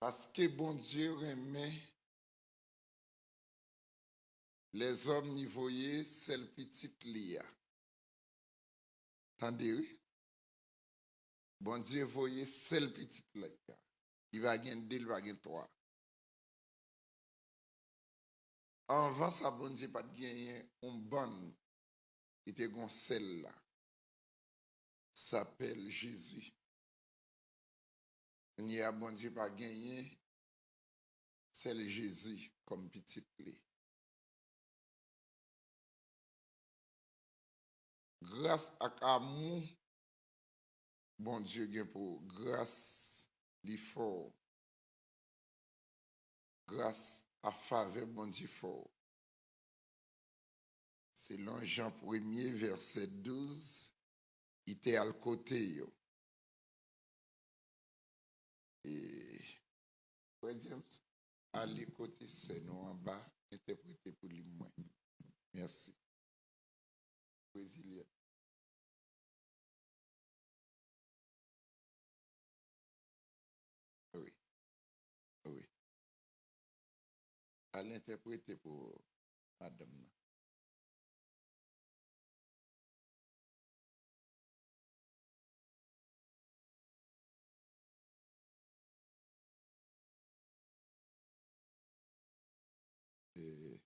Parce que bon Dieu remet les hommes nivoyés, celle petite lia. Attendez, oui? Bon Dieu voyait celle petite lia. Il va gagner deux, il va gagner trois. Avant ça, bon Dieu pas de gagner une bonne. Il était gon celle-là. S'appelle Jésus. Il y a bon Dieu pas gagné. C'est le Jésus comme petite lia. Grâce à amour, bon Dieu gagne pour grâce l'effort. Grâce à faveur, bon Dieu fort. Selon Jean 1er, verset 12, il était à côté. Yo. Et, à l'écouter, c'est nous en bas, interprété pour lui moins. Merci. Brésilien. Oui, oui. À l'interpréter pour madame. Et,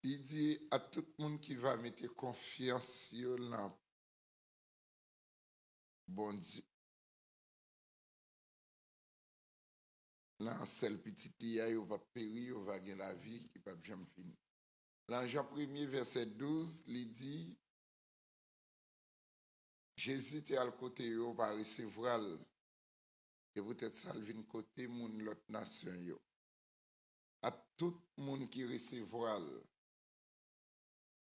il dit à tout le monde qui va mettre confiance sur la bon Dieu. Là, celle petite lia, il va périr, il va gagner la vie qui ne va jamais finir. Dans Jean 1er, verset 12, il dit Jésus était à côté, il va recevoir. Et peut-être ça vient côté moun l'autre nation yo. À tout monde qui recevra,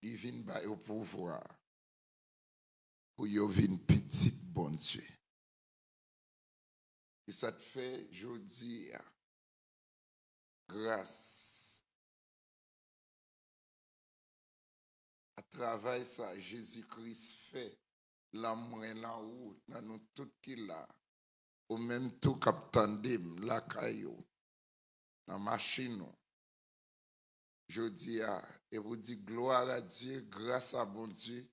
il vient ba au pouvoir. Pour yo vin petit bon Dieu. Et ça te fait, je dis, grâce à travail ça, Jésus-Christ fait l'amour là où, dans nous tout qui là, au même tout captandem, la caillou, la machine. Je dis, et vous dis gloire à Dieu, grâce à bon Dieu,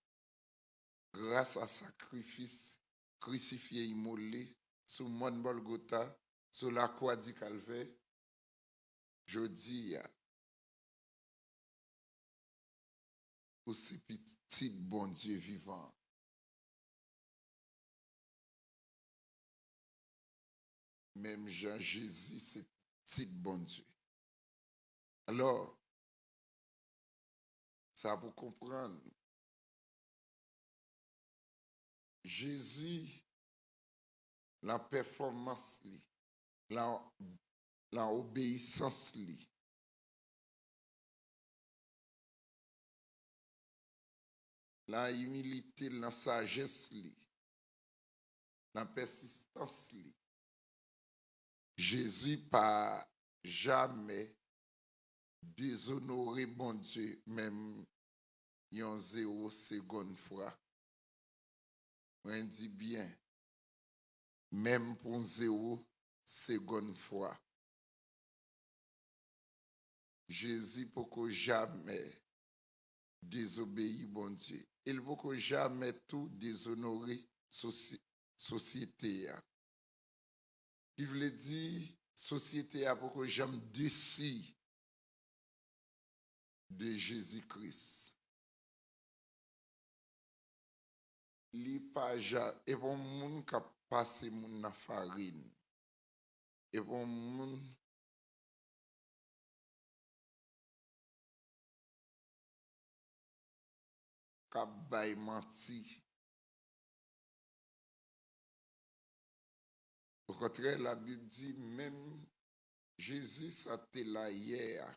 grâce à sacrifice crucifié immolé sous Mont Golgotha, sur la croix du Calvaire, je dis pour ces petits bon Dieu vivants. Même Jean-Jésus, c'est petit bon Dieu. Alors, ça pour comprendre, Jésus, la performance, la obéissance, la humilité, la sagesse, la persistance. Jésus pas jamais déshonoré bon Dieu, même yon 0 seconde fois. On dit bien, même pour 0 seconde fois. Jésus peut jamais désobéir bon Dieu. Il peut jamais tout déshonorer société. Il veut dire société a pour jamais déçu de Jésus-Christ. Li pa et bon moun qui passe moun na farine. Et bon moun qui bay menti. Au contraire, la Bible dit même Jésus s'était là hier.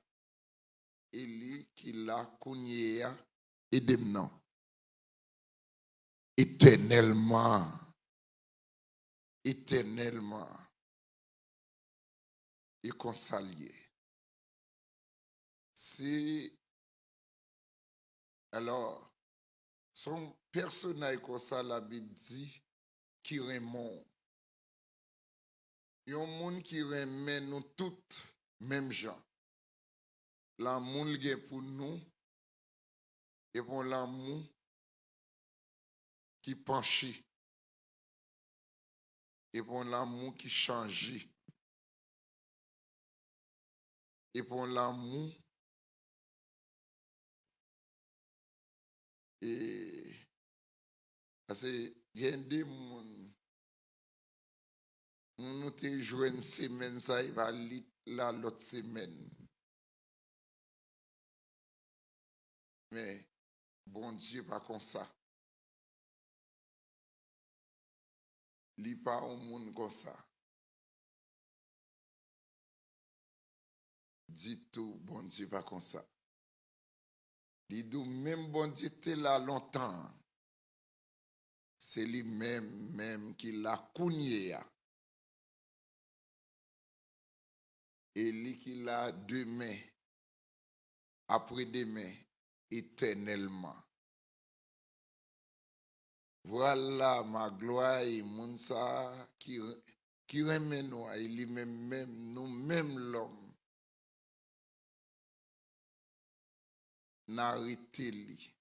Et lui qui l'a connu et demain. Éternellement. Éternellement. Et consalié. Si Alors, son personnage comme ça, la Bible dit, qui Raymond. Il y a un monde qui remet nous toutes même gens. L'amour est pour nous et pour l'amour qui penche et pour l'amour qui change et pour l'amour et parce que il y a des gens nous te joué une semaine ça il va là l'autre semaine mais bon Dieu pas comme ça il pas au monde comme ça dit tout bon Dieu pas comme ça il dit même bon Dieu t'es là longtemps c'est lui-même qui l'a cogné et lui qui l'a demain après-demain éternellement. Voilà ma gloire et mon ça qui remet nous et lui-même nous-mêmes l'homme n'arrêter lui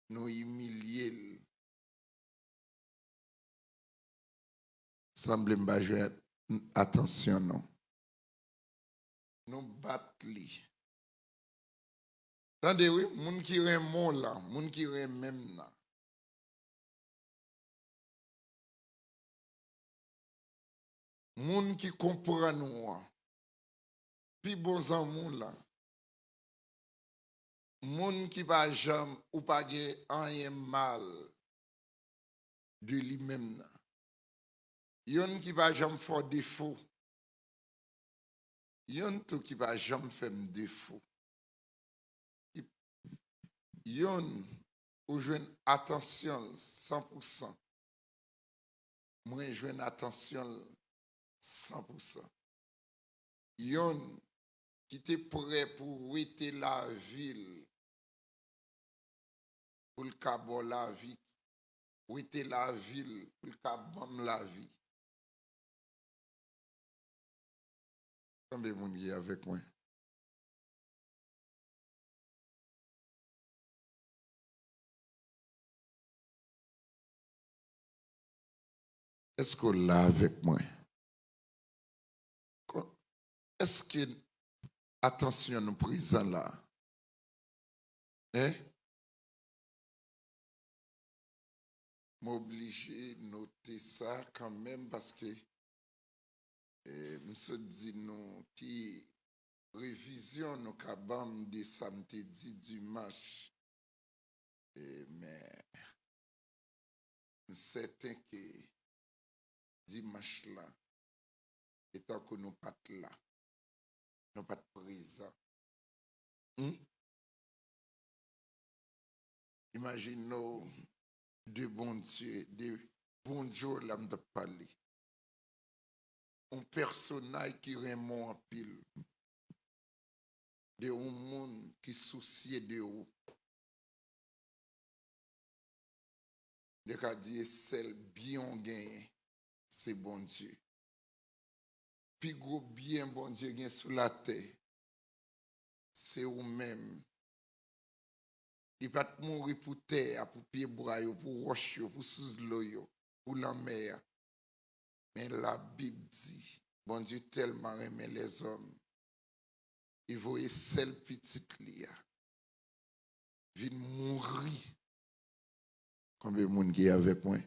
nous humilier semble pas jouer attention non nous battre lui. Attendez oui moun qui remet là moun qui remet là moun qui comprend nous puis bon amour là moun qui pas jamais ou pas rien mal de lui-même là yon qui va jamais faire défaut yon tout qui va jamais faire défaut yon ou joine attention 100% moi joine attention 100% yon qui était prêt pour rester la ville pour le cabot la vie rester la ville pour le cabot la vie combien de monde est avec moi est-ce qu'on l'a avec moi est-ce que attention nous présent là hein m'obliger noter ça quand même parce que me dit nous qui révision nous cabam de samedi dimanche mais certain que dimanche là étant que nous pas là nous pas présent imaginons de bon Dieu de bon Dieu là me parler un personnage qui remonte en pile de un monde qui soucie de vous de qu'a dire celle bien gagné c'est bon Dieu puis gros bien bon Dieu gagne sous la terre c'est vous-même il va te mourir pour terre pour pied bras pour roche pour sous l'eau pour la mer mais la Bible dit bon Dieu tellement aimait les hommes il voyait celle petite lia vient mourir combien de monde qui est avec moi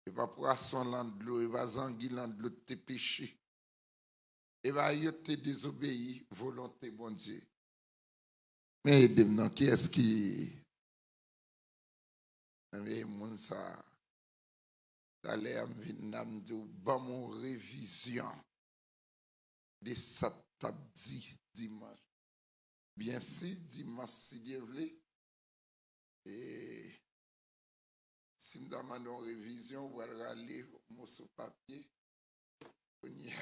il va poisson de l'eau il va zanguille de l'eau tes péchés il va te désobéir volonté bon Dieu mais aidez-moi qui est-ce qui mais mon ça d'aller à Vietnam de bon mon révision de ça dit dimanche bien si dimanche si Dieu veut et si me demande une révision ou aller mon sur papier on y a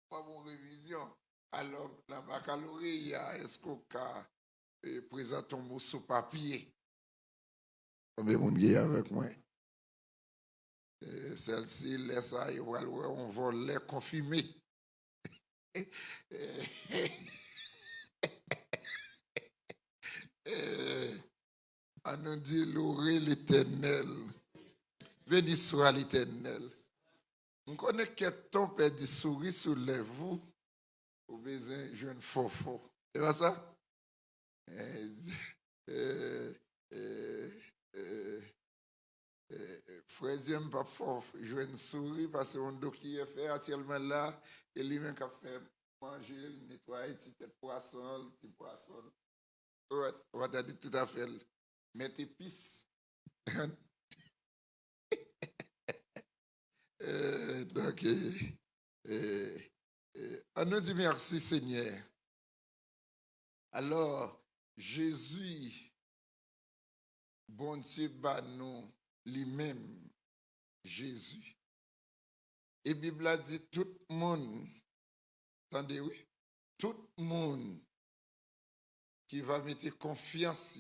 pas mon révision alors la baccalauréat est-ce qu'au cas présente un mot sur papier. Combien de monde est avec moi? Celle-ci, laisse ça, on va les confirmer. On nous dit louer l'Éternel. Béni soit l'Éternel. On connaît que ton père dit souris sur les vous. Au besoin jeune fofo. C'est pas ça? Frère j'aime pas fort. Je une souris parce qu'on doit qui est fait actuellement là. Et lui-même qui a fait manger, nettoyer, petit poisson, petit poisson. On va te dire tout à fait. Mettre épices. Donc, on nous dit merci Seigneur. Alors, Jésus, bon Dieu, bat nous lui-même, Jésus. Et la Bible a dit tout le monde, attendez, oui, tout le monde qui va mettre confiance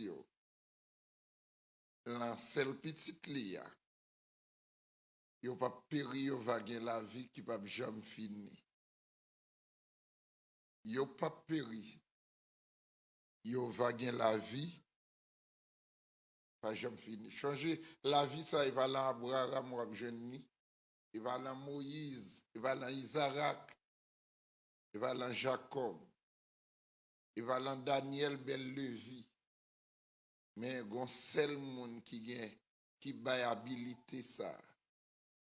dans cette petite lia, il n'y a pas péri, il va gagner la vie qui ne va jamais finir. Il n'y a pas péri, il va gagner la vie pas jamais fini. Changer la vie, ça, il va dans Abraham, il va dans Moïse, il va dans Isaac, il va dans Jacob, il va dans Daniel Belle-Levi. Mais il y a un seul monde qui a habilité ça,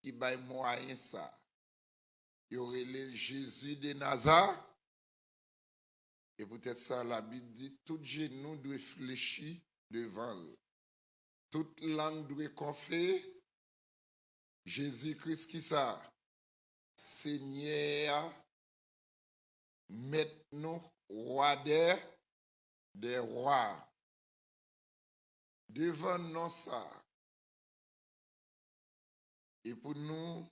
qui a moyen ça. Il y aurait le Jésus de Nazareth. Et peut-être ça, la Bible dit, tout genou doit fléchir devant lui. Toute langue doit conférer Jésus-Christ qui ça? Seigneur, maintenant, roi des rois. Devant nous ça. Et pour nous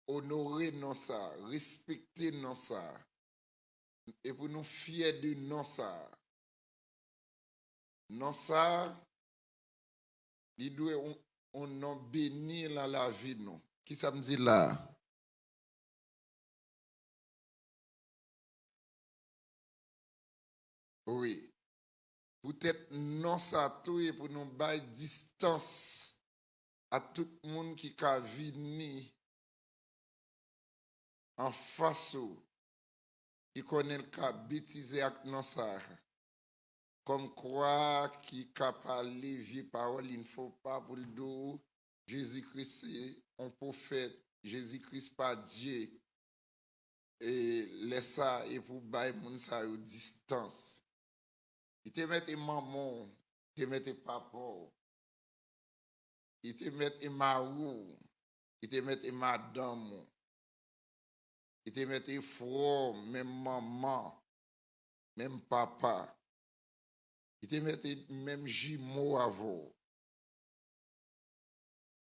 honorer nous ça, respecter nous ça. Et pour nous fiers de nous ça. Nous ça, il doit on nous bénir dans la vie nous. Qui ça me dit là? Oui. Peut-être non ça tout et pour nous bailler distance à tout le monde qui a venu en face qui connaît le cas bêtiser avec nous ça. Comme quoi qui a parlé vie parole, il ne faut pas pour le dos. Jésus-Christ est un prophète, Jésus-Christ pas Dieu. Et laisse ça et pour bailler moun ça à distance. Il te met maman, il te met papa, il te met marou, il te met madame, il te met frère, même maman, même papa. Il te met même jumeau avant.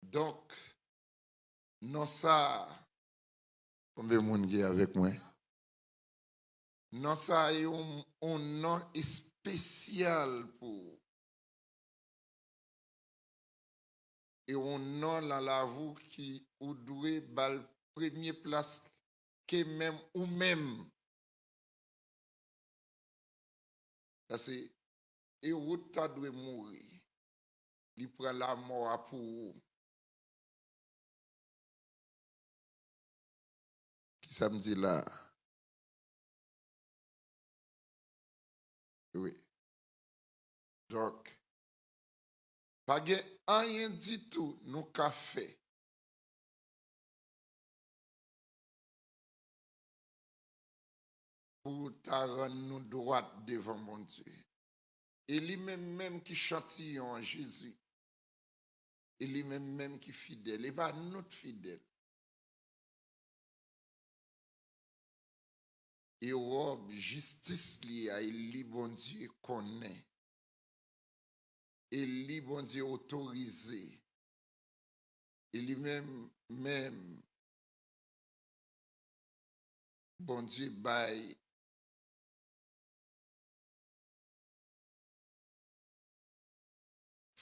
Donc, non ça, combien de monde est avec moi? Non ça, il y a un nom spécial pour. Et on nom dans la vie qui ou doit bal première place que même ou même. Parce que et où tu doit mourir. Il prend la mort pour vous. Qui ça me dit là? Oui. Donc, pas rien du tout nous qu'a fait. Pour ta rendre nous droit devant mon Dieu. Et lui-même qui chantillon en Jésus. Et lui-même qui fidèle. Et pas notre fidèle. Et robe justice li a li bon Dieu connaît. Et li bon Dieu autorisé. Et lui-même bon Dieu bail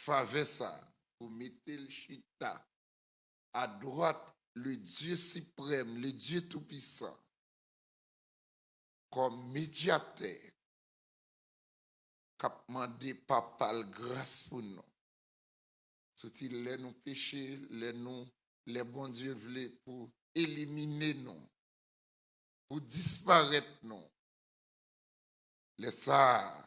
faveur ça, pour mettre le chita à droite, le Dieu suprême, le Dieu tout-puissant, comme médiateur, qui a demandé papa grâce pour nous. Surtout les nous péchés, les bons dieux voulaient pour éliminer nous, pour disparaître nous. Les ça,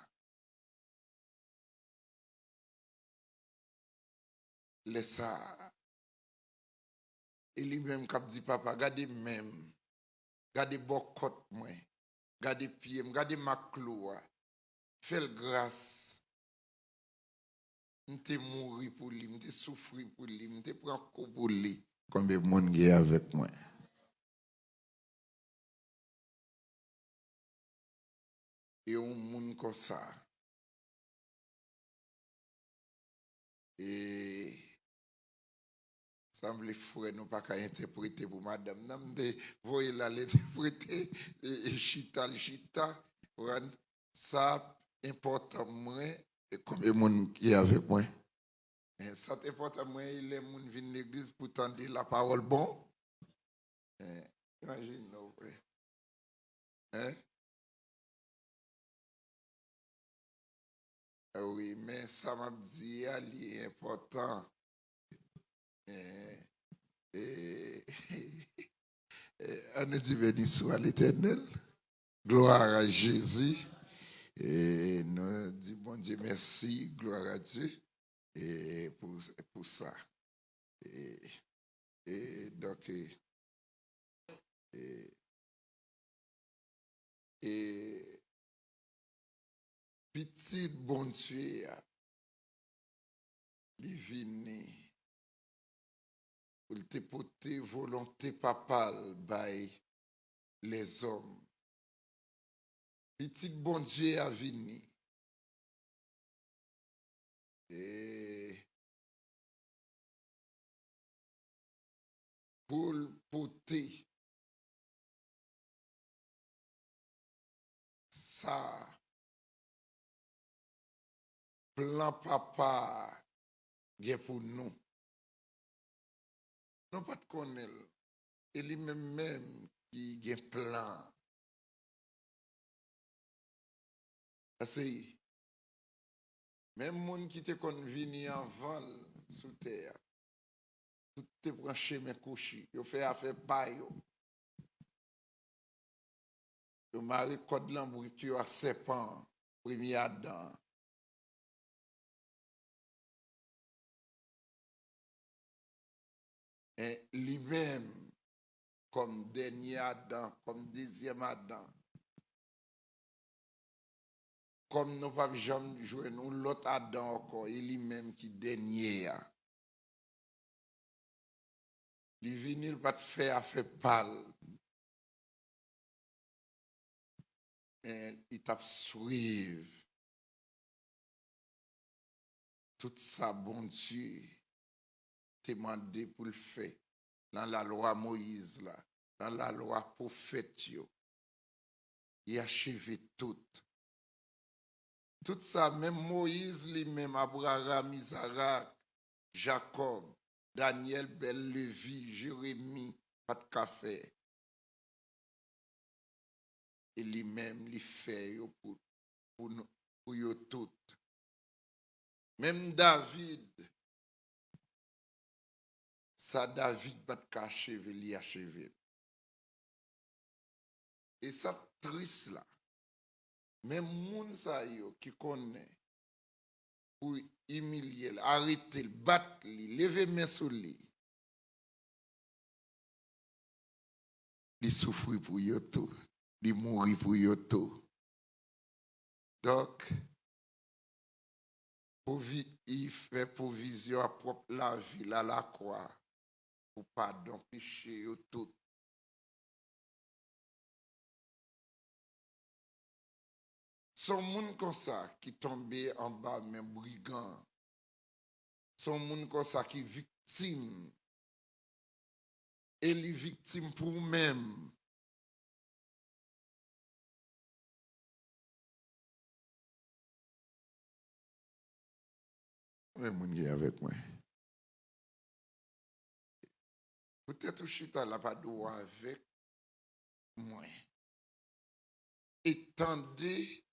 et lui-même qui dit papa, regardez même, regardez bocot moi, regardez pied, regardez ma clou, fais grâce. Je mourir pour lui, je souffrir pour lui, je prends coup pour lui. Combien de monde est avec moi? Et un monde comme ça. Et semble frère nous pas qu'à interpréter pour madame. Nous de voyez là l'interpréter et chita. Ça important moi et combien de monde qui est avec moi? Et ça important moi les gens viennent l'église pour tendre la parole bon. Imagine nous frère. Hein? Oui, mais ça m'a dit, il est important. On dit béni soit l'Éternel. Gloire à Jésus. Et nous disons, bon Dieu, merci, gloire à Dieu et pour ça. Et donc, petit bon Dieu, il vient pour te porter volonté papale by les hommes. Petit bon Dieu a venu. Et pour porter ça, plan papa, est pour nous. Nous pas de connaître. Et lui-même qui a un plan. Parce que même les gens qui te venu en vol sous terre, tout te branché mes couchis, ils fait affaire paille. Ils marient code l'embouchure à serpent, premier Adam. Et lui-même, comme dernier Adam, comme deuxième Adam, comme nous ne pouvons jamais jouer, nous l'autre Adam encore, et lui-même qui dernier. Il vient pas te faire affaire pâle. Et il t'a suivi. Tout ça, bon Dieu, t'es demandé pour le faire. Dans la loi Moïse, là, dans la loi prophète, il a achevé tout. Tout ça, même Moïse lui-même, Abraham, Isaac, Jacob, Daniel, Bel, Lévi, Jérémie, pas de café. Et lui-même, il fait pour eux tout. Même David, ça David pas de achevé, il achevé. Et ça triste là. Même moun sa yo qui connaît pour humilier, arrêter, battre, lever main sur lui. Il souffre pour yo tout, il mourit pour yo tout. Donc, il fait provision à propre la vie, à la croix, pour pardon, péché yo tout. Son monde comme ça qui tombait en bas, même brigand. Son monde comme ça qui victime. Et les victimes pour eux-mêmes. Mon qui est avec moi. Peut-être que chita là pas droit avec moi. Et tendez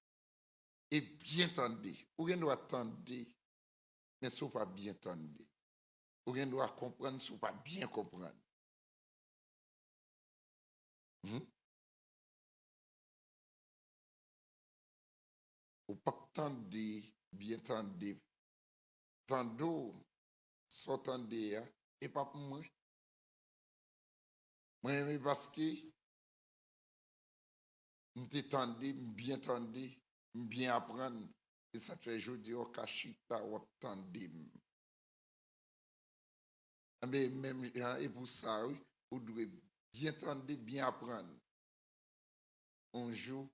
et bien tendez. Ou bien doit tendre, mais si pas bien tendre. Ou bien doit comprendre si pas bien comprendre. Ou pas tendre, bien tendre. Tando, s'entendre, et pas pour moi. Moi, parce que je tendé, bien tendé, bien apprendre. Et ça fait aujourd'hui au kachita ou tendé. Mais même et pour ça, oui, vous devez bien tendre, bien apprendre. Un jour,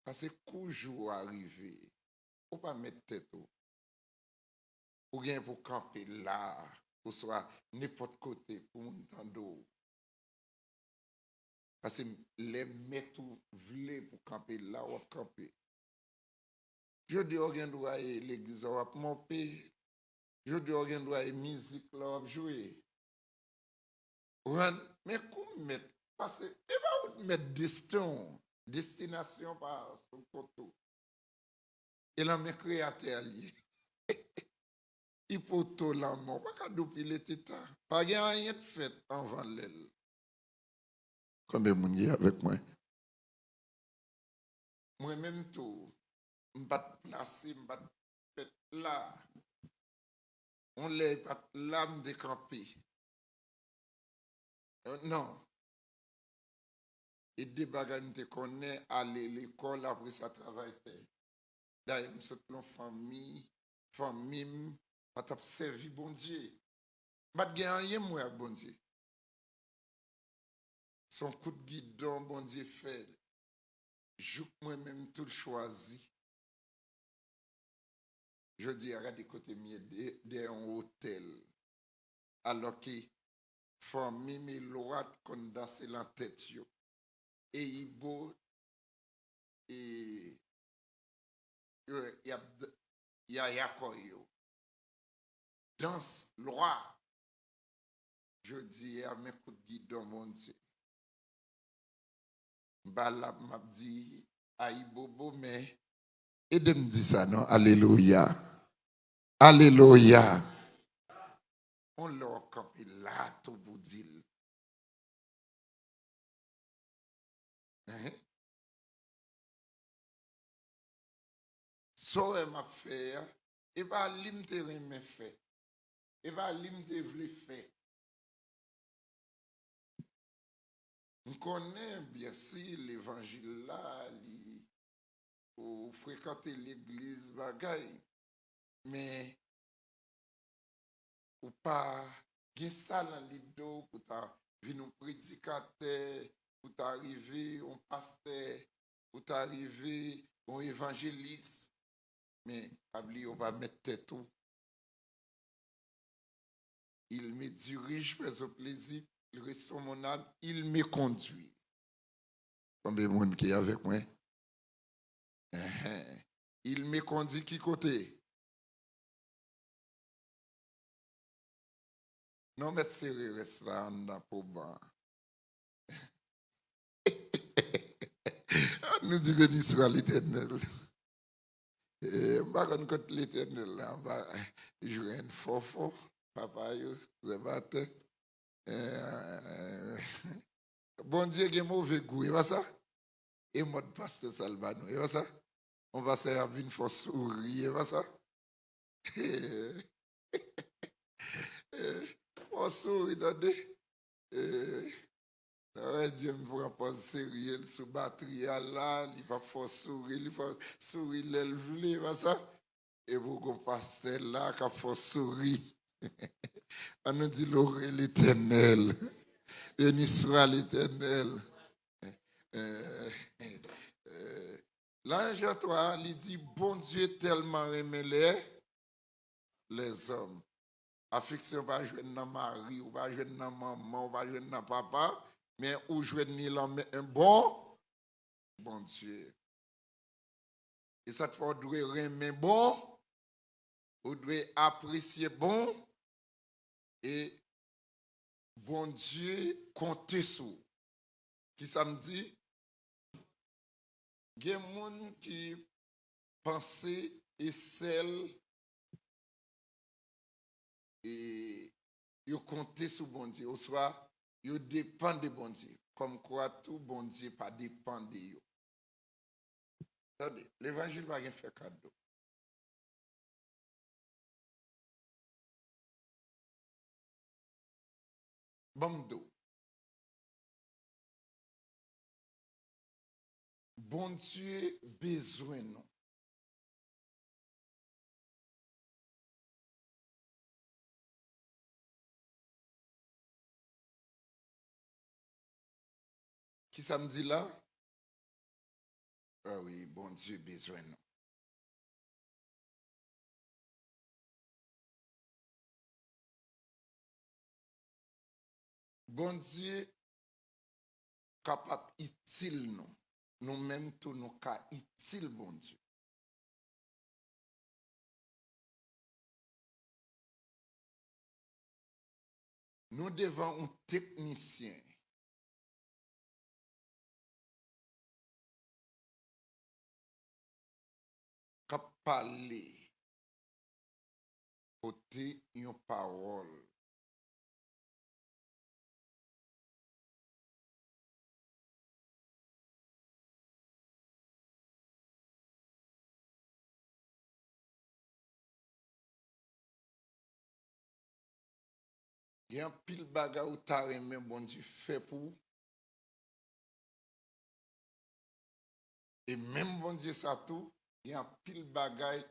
parce que quand jour arrivé, on pas mettre tête ou bien pour camper là, ou soit n'importe côté pour m'entendre. Parce que les mettre voulaient pour camper là ou camper. Je dis au doit l'église ou monter. Je dis au doit musique là jouer. Mais comment mettre parce que il va mettre destination par son côté. Et là mes créateurs liés. Il faut tout l'amour, pas qu'à depuis le téta. Pas rien de fait avant l'aile. Combien de monde est avec moi? Moi-même tout, je ne pas placer, je ne pas fait là. On l'est pas l'âme décampée. Non. Et des bagages te connaît, aller à l'école, après ça travaille. D'ailleurs, nous sommes famille, pas servi bon Dieu. Pas de rien, moi, bon Dieu. Son coup de guidon, bon Dieu, fait. Joue moi-même tout choisi. Je dis, regardez côté mieux d'un hôtel. Alors que famille, mes lois, qu'on danse la tête, yo. Et il beau, et il y a Yakoyo. Danse, loi. Je dis à mes coups de guidon, mon Dieu. Balab m'a dit, aïe bobo, mais aidez me dire ça, non? Alléluia. Alléluia. On l'a campé là, tout vous dit. Ça, m'a fait, et va limiter mes faits. Et va limiter les faits. On connaît bien sûr l'évangile là, ou fréquenter l'église bagaille, mais ou pas gen ça dans l'idée pour ta venir prédicateur, pour t'arriver un pasteur, pour t'arriver un évangéliste, mais on va mettre tout. Il me dirige vers au plaisir, il restaure mon âme, il me conduit. Combien de monde qui est avec moi? Il me conduit qui côté? Non, mais c'est reste là, on a pour bas. Nous dit béni soit l'éternel. Par contre, l'éternel, là, va jouer un faux, papa, vous avez bon Dieu, il y a mauvais goût, et va ça? Et mode pasteur Salvano, et va ça? On va se faire une fausse souris, et va ça? On sourit, attendez. Dieu me prend pas sérieux sous batterie là, il va faire sourire, il va sourire l'élevée, va ça? Et vous qu'on passe là, qu'il faut sourire. On nous dit l'oreille l'éternel. Béni soit l'éternel. L'ange à toi, il dit, bon Dieu tellement aimé les hommes. Affection va jouer dans mari, ou va jouer dans maman, ou va jouer dans papa, mais ou jouer dans un bon Dieu. Et ça te fait douer aimer bon Vous devez apprécier bon et bon Dieu compter sur. Qui ça me dit? Il y a des gens qui pensent et celles et ils comptent sur bon Dieu. Ou soit, ils dépendent de bon Dieu. Comme quoi tout bon Dieu pas dépend de eux. Attendez, l'évangile va rien faire cadeau. Bamdo. Bon Dieu besoin nous. Qui ça me dit là? Ah oui, bon Dieu besoin nous. Bon Dieu capable utile nous. Nous-mêmes tous nous cas utile bon Dieu. Nous devons un technicien qui parler, porter une parole. Il y a un pile bagage ou t'as aimé bon Dieu fait pour. Et même bon Dieu ça tout, il y a un pile bagage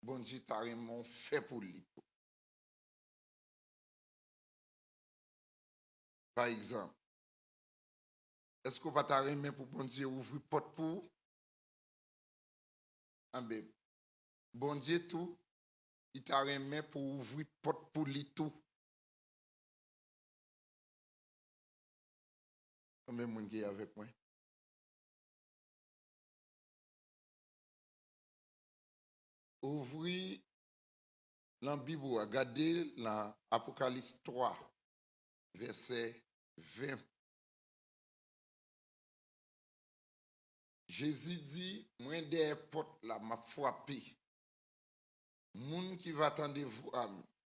bon Dieu t'a aimé fait pour lui. Par exemple, est-ce qu'on va t'a aimé pour bon Dieu ouvrir porte pour? Ah ben, bon Dieu tout, il t'a aimé pour ouvrir porte pour lui tout. Combien de monde qui est avec moi? Ouvrir la Bible, regardez l'Apocalypse 3, verset 20. Jésus dit, moi des portes là, m'a frappé. Moun qui va attendre vous,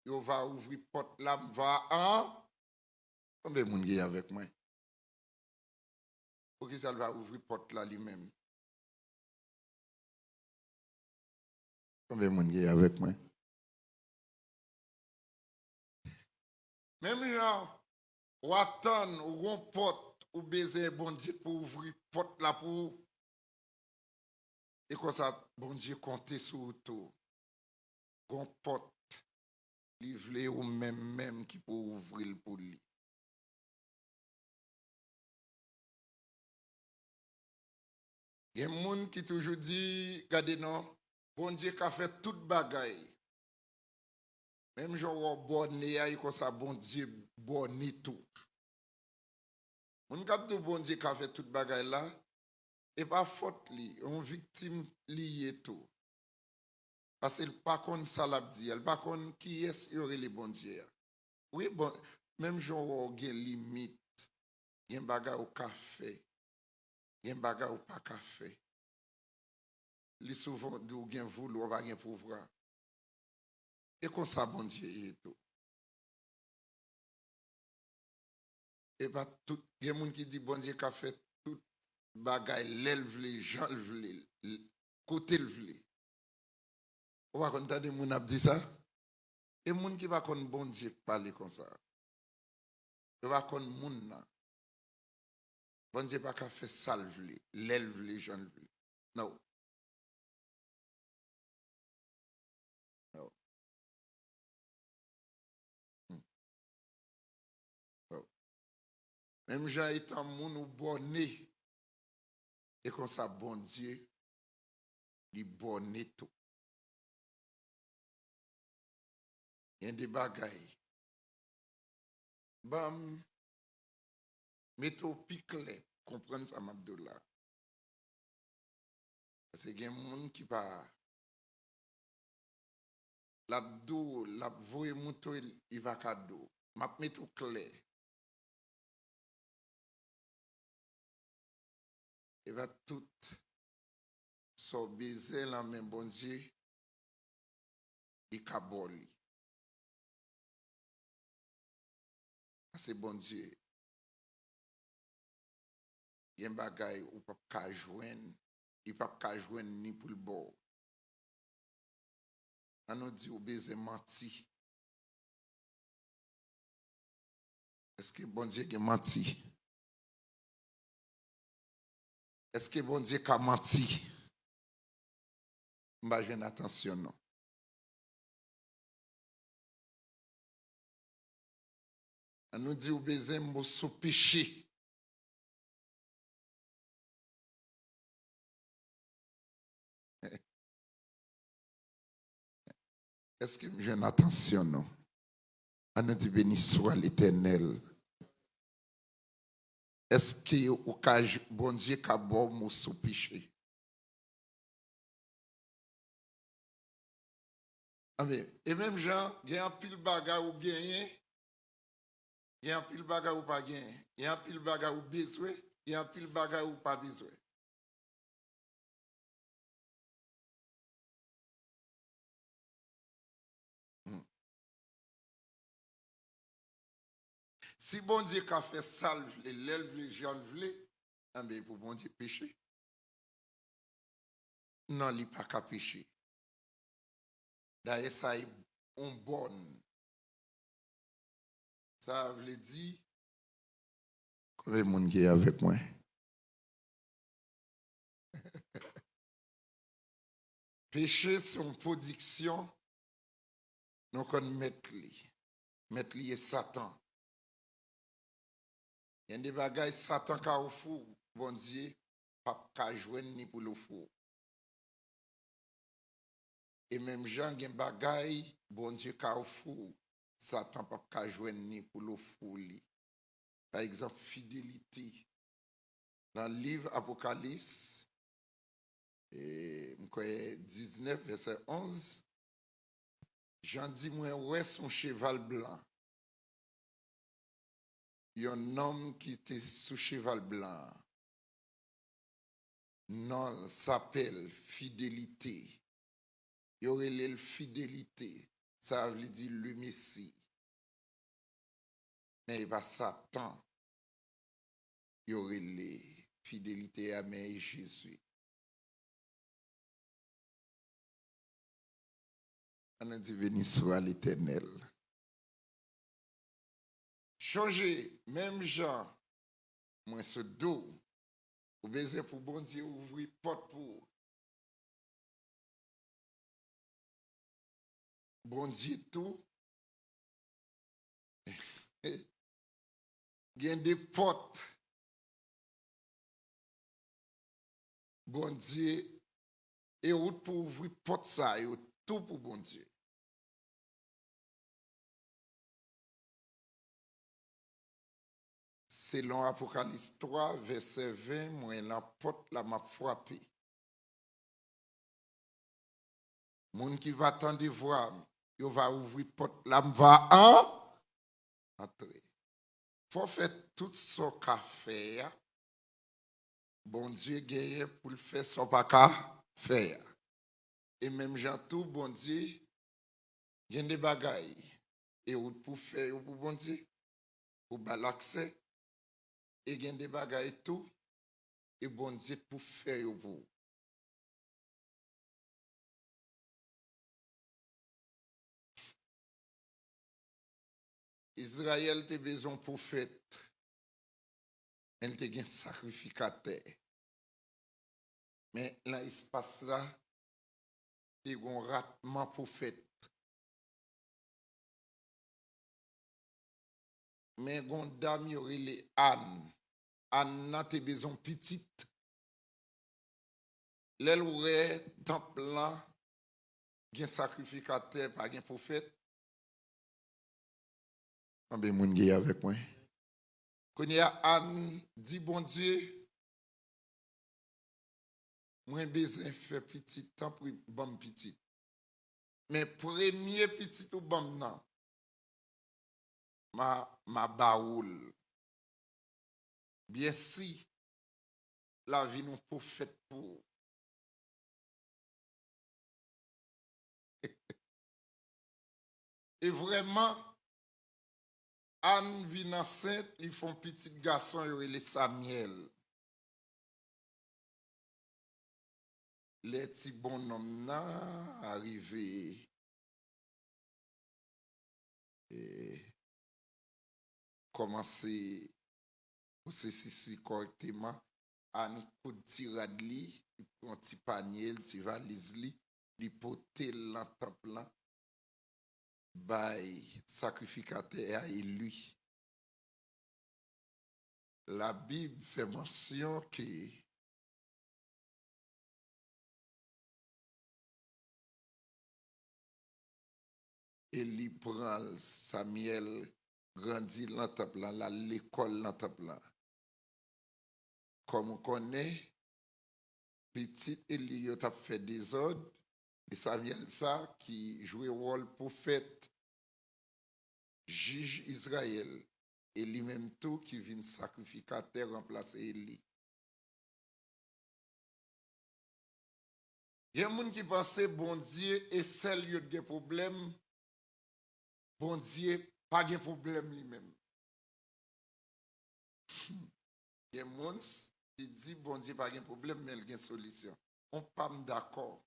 il va ouvrir porte là, va en. Combien de monde qui est avec moi? Pour qui ça va ouvrir porte là lui-même? Combien de monde qui est avec moi? Même gens, ou attendre, ou on porte, ou baiser bon Dieu pour ouvrir porte là pour. Et comme ça, bon Dieu compter sur tout. On porte, livrer ou même qui peut ouvrir pour lui. Il y a des gens qui toujours dit, regardez non, bon Dieu qui a fait toute bagaille. Même genre bonné, il comme ça, bon Dieu bonné tout. Mon cap de bon Dieu qui a fait toute bagaille là, et pas faute li, on victime lié tout. Parce qu'elle pas contre ça l'a dit, elle pas contre qui est y aurait les bon Dieu. Oui bon, même genre il y a limite, il y a bagaille au café, il y a bagaille au pas café. Li souvent d'où gen vouloir pas gen pouvoir. Et comme ça bon Dieu est tout. Et pas tout, il y a des gens qui disent bon Dieu qui a fait tout bagaille, l'élève les gens vle, côté le vle. On va entendre des gens qui dit ça. Et les gens qui va connaître bon Dieu parler comme ça. On va connaître les gens. Bon Dieu pas qu'à faire ça le vle, l'élève les gens vle. Non. Non. Non. Même gens étant moun ou bonné. Et comme ça bon Dieu, il bonné tout. Il y a des bagailles. Bam, mettez au picle, comprendre ça, Mabdoula. Parce qu'il y a des gens qui pas l'abdou, l'abvoye mouto, il va cadeau. M'a mis tout clair. Il va tout s'obiser la même bon Dieu, il caboli. C'est bon Dieu. Il y a un bagay ou pas qu'à joindre, il pas qu'à joindre ni pour le bord. On nous dit ou baiser menti. Est-ce que bon Dieu a menti? Est-ce que bon Dieu a menti? M'a jeune attention non. On nous dit ou baiser mot sous péché. Est-ce que jeune attention non? On nous dit béni soit l'Éternel. Est-ce que au bon Dieu a bon mot sous péché? Amen. Et même Jean, il y a un pile bagarre ou gagné. Il y a un pile bagarre ou pas gagné. Il y a un pile bagarre ou besoin. Il y a un pile bagarre ou pas besoin. Si bon Dieu a fait salve, l'élève, les gens le pour bon Dieu pécher. Non, il n'y a pas qu'à pécher. D'ailleurs, ça est un bon. Ça veut dire, combien de monde qui est avec moi? Péché, c'est une production, nous on mettre lui. Mettre lui est Satan. Il y a des bagages Satan qui a fou, bon Dieu, pas qu'à joindre ni pour le fou. Et même Jean, il y a des bagages, bon Dieu, qui a fou, Satan pas qu'à joindre ni pour le fou. Par exemple, fidélité. Dans le livre Apocalypse, 19, verset 11, Jean dit, moi, ouais, son cheval blanc. Il y a un homme qui était sous cheval blanc. Non, s'appelle fidélité. Il y aurait la fidélité. Ça veut dire le Messie. Mais il va Satan. Il y aurait les fidélités à Jésus. On a dit béni soit l'Éternel. Changer, même Jean, moi ce dos, ou baiser pour bon Dieu, ouvrir porte pour bon Dieu tout. Il y a des portes. Bon Dieu, et route pour ouvrir porte ça, et tout pour bon Dieu. Selon Apocalypse 3, verset 20, moi, la porte la m'a frappé. Moun qui va attendre voir, il va ouvrir porte la va entrer. Faut faire tout ce qu'a fait. Bon Dieu gagne pour le faire son pas qu'à faire. Et même Jean tout, bon Dieu, il y a des bagailles. Et pour faire, pour bon Dieu, pour l'accès. Et il y a des bagailles tout. Et bon Dieu pour faire pour. Israël a besoin de prophète. Elle a un sacrificateur. Mais là, il se passe là, il y a un ratement prophète. Mais il y a une dame, il y aurait les Anne. Anne n'a pas besoin de petite. L'elle aurait temple là, il y a un sacrificateur, pas un prophète. On va vous avec moi. Quand il y a Anne, dit bon Dieu, moi besoin de faire petit temps pour bon petit. Mais premier petit ou bon nan, ma baoul. Bien si la vie nous pour faite pour. Et vraiment, Anne vit enceinte, ils font petit garçon, il est Samuel. Les petits bonhommes là arrivé et commencé processus correctement. Anne coup de tirade li, un petit panier, un petit valise li, li pote dans temple là, by sacrificateur et lui. La Bible fait mention que Élie prend Samuel grandit dans le temple là, l'école dans le temple là. Comme on connaît, petit Élie a fait des ordres et Samuel ça qui jouait rôle prophète, juge Israël. Et lui-même tout qui vient sacrificateur remplacer Élie. Il y a des gens qui pensent bon Dieu et celle qui a des problèmes, bon Dieu pas de problème lui-même. Il y a des gens qui disent bon Dieu pas de problème mais il y a une solution. On n'est pas d'accord.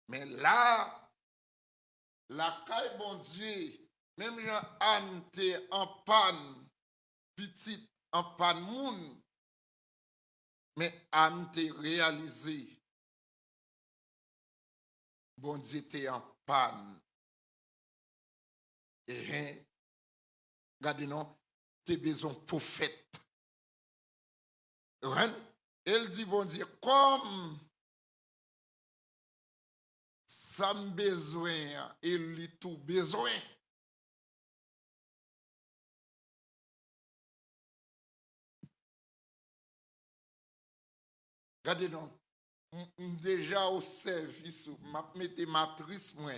Mais là, la caille bon Dieu, même Jean Anne t'es en panne, petite en panne moun, mais Anne t'es réalisé. Bon Dieu t'es en panne. Et regardez non, t'es besoin prophète. Elle dit bon Dieu, comme ça me besoin, il lui tout besoin. Regardez donc, déjà au service, m'a mette matrice moi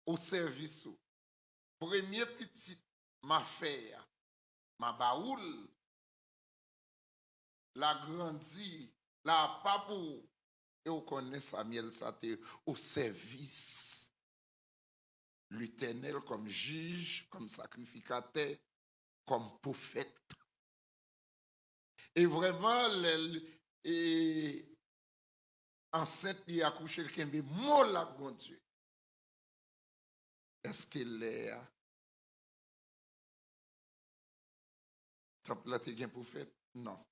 au service. Premier petit m'a fait, ma baoule, la grandi, la papou, et on connaît Samuel, ça au service. L'Éternel comme juge, comme sacrificateur, comme prophète. Et vraiment, enceinte, il a accouché le kembe, mot là, bon Dieu. Est-ce qu'il est temple là, t'es un prophète? Non.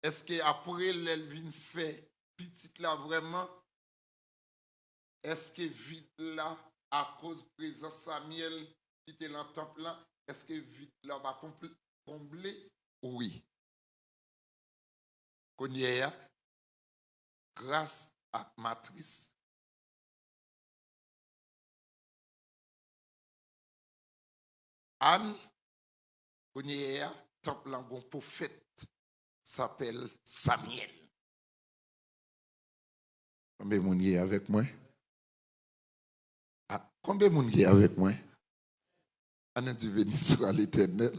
Est-ce qu'après, l'Elvin fait petite là vraiment? Est-ce que vite là, à cause de présence Samuel qui était dans le temple là, est-ce que vite là va combler? Oui. Qu'on y est, grâce à matrice. Anne, qu'on y est, temple là, bon prophète s'appelle Samuel. Combien de monde est avec moi? Ah, combien de monde est avec moi? On a dit béni soit l'Éternel.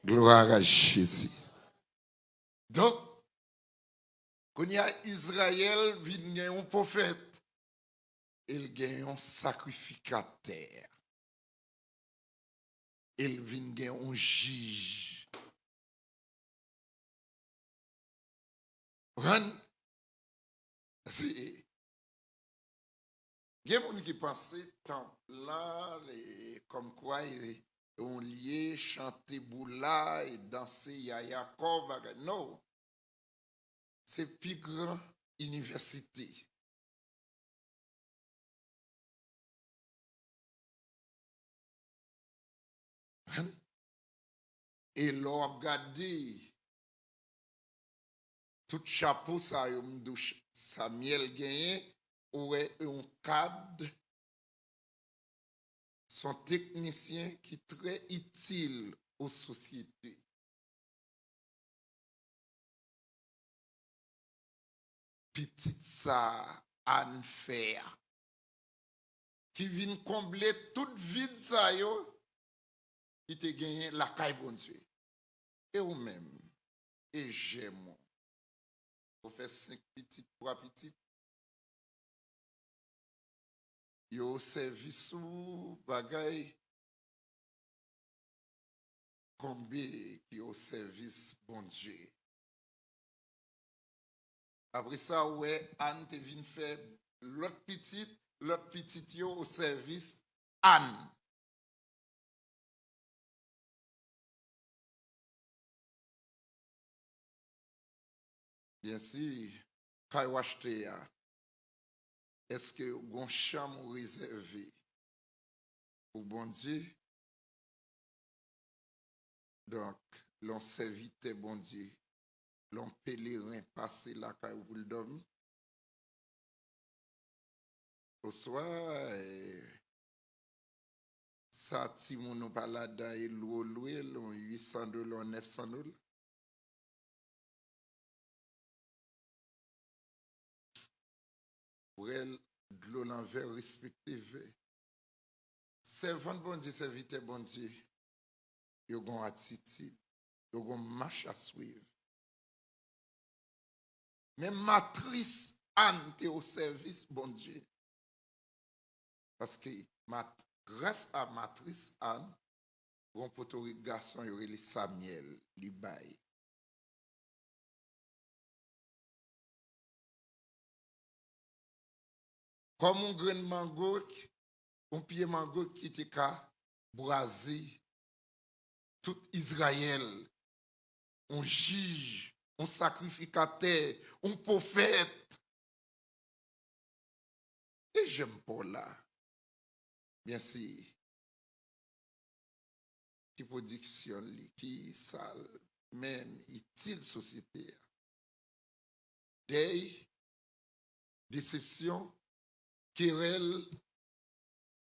Gloire à Jésus. Donc, quand il y a Israël, il y a un prophète, il y a un sacrificateur, il y a un juge. Il y a des gens qui pensent tant là, comme quoi on lié, chanter boula et danser Yaya Kov. Non, c'est plus grand université. Et l'on regardé tout chapeau ça Samuel gagné ou un cadre son technicien qui est très utile aux sociétés. Petite ça Anne faire qui vient combler toute vide ça yo, qui te gagné la caille bon Dieu. Et ou même, et j'aime, pour faire 5 petites, 3 petites, yo service ou bagay, combien qui au service bon Dieu. Après ça, ouais, Anne te vient faire l'autre petite yo au service Anne. Bien sûr, quand vous achetez, est-ce que vous avez une chambre réservée pour bon Dieu? Donc, l'on serviteur bon Dieu, l'on pèlerin passé là quand vous le dormir. Au soir, ça, si on nous parle là, il loué, 800 $, 900 $. Pour elle, de l'eau l'envers respective. Servant bon Dieu, serviteur bon Dieu, il y a une attitude, il y a une marche à suivre. Mais matrice Anne est au service bon Dieu. Parce que grâce à matrice Anne, on peut garçon il y aurait Samuel, li bail. Comme un grain de mango, un pied mango qui était qu'à braser tout Israël, un juge, un sacrificateur, un prophète. Et j'aime pas là. Bien sûr. Qui production, qui sale, même, utile société. Deuil, déception, querelle,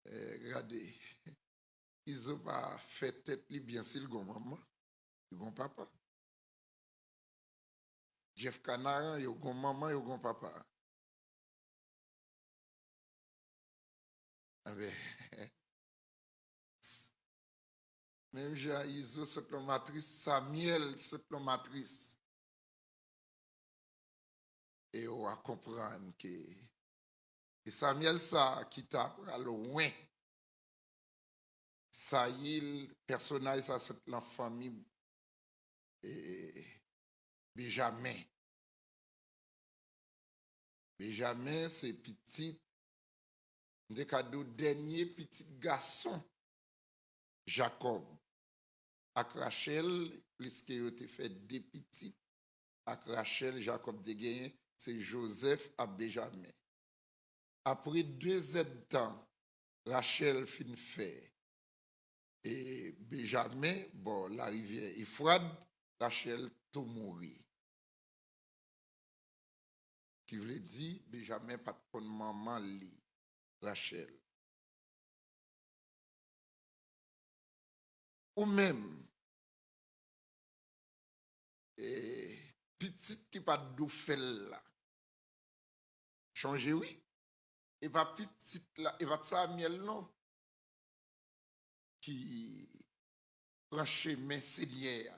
regardez, ils ont pas fait tête li bien sûr, gon maman, gon papa. Jeff Canara, yo gon maman, yo gon papa. Ah ben, même Jean Iso, cette matrice, Samuel, cette matrice. Et on va comprendre que et Samuel, ça, qui t'a loin. Ça y est, personnage, ça, c'est la famille et Benjamin. Benjamin, c'est petit, des cadeaux dernier petit garçon, Jacob. Avec Rachel, puisque il a fait des petits, avec Rachel, Jacob de gagné, c'est Joseph à Benjamin. Après 2 ans de temps, Rachel fin fait. Et Benjamin, bon, la rivière Ifrad, Rachel tout mourir. Qui veut dire, Benjamin pas de maman li, Rachel. Ou même, petite qui pas d'oufel là. Changer, oui. Et pas petite là, et pas Samuel non. Qui prend chemin Seigneur.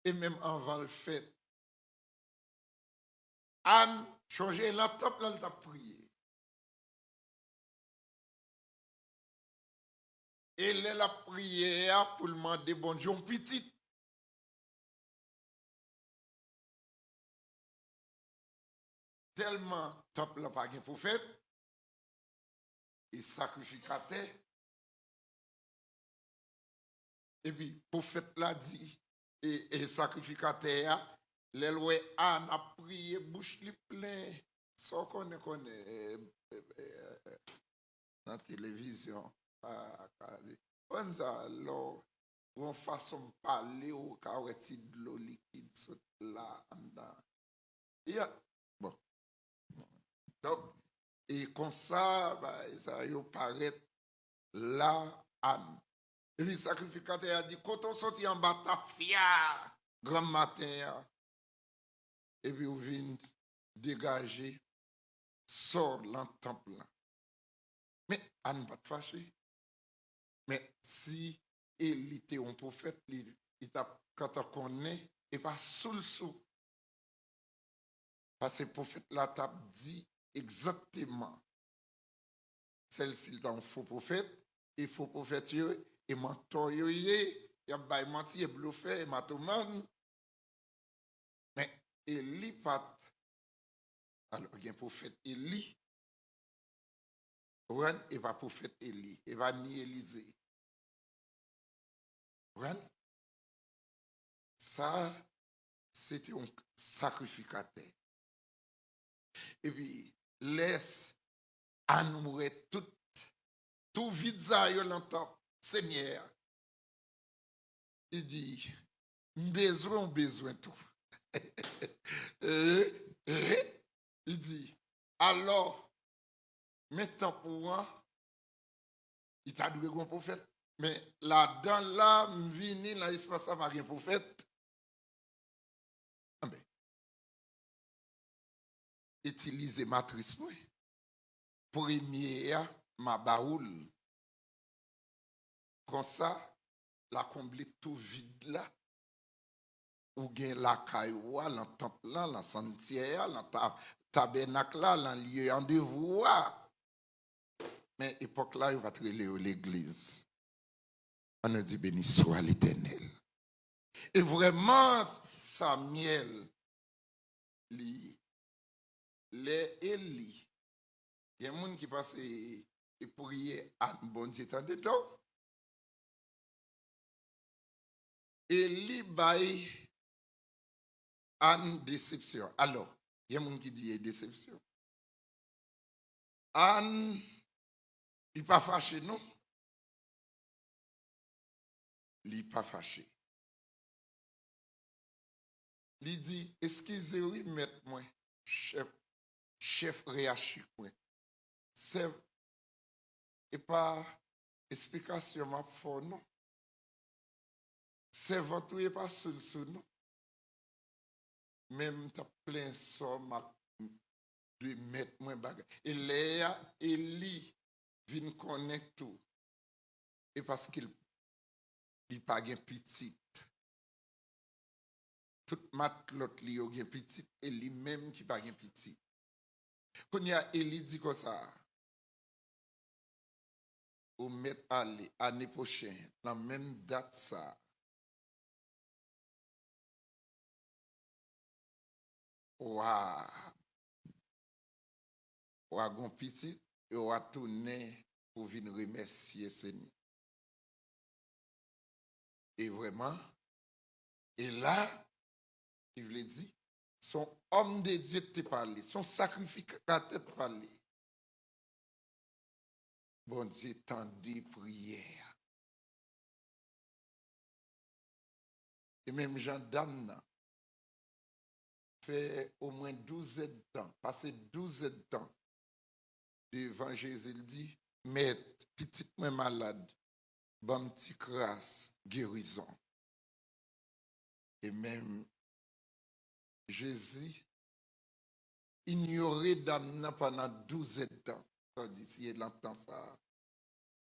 Et même avant le fait. Anne, changer la temple, elle t'a prié. Et elle a prié pour le demander bon Dieu, petite. Tellement temple n'a pas de prophète et sacrificateur. Et puis, prophète l'a dit, et sacrificateur, les lois Anne a prié, bouche li plein, sans qu'on connaît dans la télévision. On ça, on façon de parler au cas où de l'eau liquide là en dedans. Bon. Donc, et comme ça, bah, ça y paraît là, Anne. Et le sacrificateur a dit, quand on sortit en bas, ta fière, grand matin, et puis on vient dégager, sort dans le temple. Mais à ne pas te fâcher. Mais si il était un prophète, quand on connaît, et pas sous le sou. Parce que le prophète là t'a dit exactement. Celle-ci est un faux prophète, et faux prophète, et mentor, il y a menti, et bluffé, et matoman. Mais Élie pas. Alors, il y a un prophète Élie, et pas prophète Élie, et pas ni Élisée. Ça, c'était un sacrificateur. Et puis, laisse à nous tout vide ça, il entend, Seigneur. Il dit, besoin tout. Il dit, alors, maintenant pour moi, il t'a doué un prophète. Mais là-dedans, là, vini, là, il se passe avec un prophète. Ah ben, utiliser matrice, moi. Premier, ma baoule. Comme ça, la combler tout vide là. Ou bien la cailloua, la temple là, la sentière, la tabernacle là, la lieu en devoir. Mais époque là, il va te l'église. On nous dit béni soit l'Éternel. Et vraiment, Samuel, les Élie, il y a un monde qui passe et prier à un bon temps de temps. Élie baille Anne déception. Alors, il y a un monde qui dit déception. Anne, il n'est pas fâché, non? Il n'est pas fâché. Il dit, excusez-moi, maître, moi, chef réachik, moi. C'est et pas explication, ma foi, non? C'est votre et pas seul, non? Même ta plein somme de mettre moins bagage. Et Léa, Élie, vient connaître tout. Et parce qu'il n'a pas de petit. Tout mat l'autre li a petit et lui-même qui pas de petit. Quand il y a Élie dit comme ça, au mettre aller l'année prochaine, dans la même date ça. Ouah, ouah, gon petit, et ouah tourner pour venir remercier Seigneur. Et vraiment, et là, il voulait dire, son homme de Dieu te parlé, son sacrificateur te parlé. Bon Dieu, tendez prière. Et même Jean Dame fait au moins 12 ans, passé 12 ans devant Jésus, il dit, mais petite moi malade, bon petit grâce, guérison. Et même Jésus ignorait Damna pendant 12 ans. Tandis qu'il entend ça,